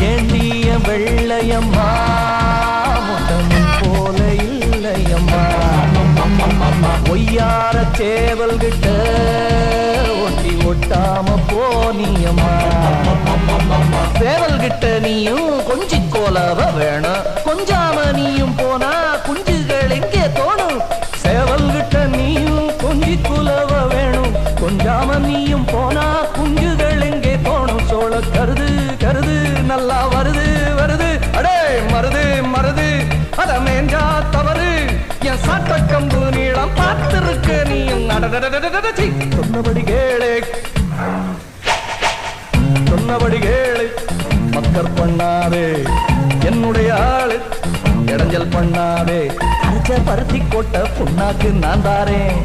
ஏண்டிய வெள்ளையம்மா முட்டமும் போல இல்லையம்மா ஒய்யார சேவல் கிட்ட ஒட்டி ஒட்டாம போனியம்மா சேவல் கிட்ட நீயும் கொஞ்சி கோலவ வேணும் கொஞ்சாம நீயும் போனா குஞ்சுகள் எங்கே தோணும் சேவல் கிட்ட நீயும் கொஞ்சி குலவ வேணும் கொஞ்சாம நீயும் போனா குஞ்சுகள் எங்கே தோணும் சோழ கருது கருது நல்லா வருது வருது அடே மருது மருது அத மேஞ்சா தவறு என் சாட்ட கம்பு நீளம் பார்த்திருக்க நீயும் சொன்னபடி கேளு சொன்னபடி கேளு மக்கர் பண்ணாதே என்னுடைய ஆளு இடைஞ்சல் பண்ணாதே அரைச்ச பருத்தி கோட்டை புண்ணாக்கு நான் தாரேன்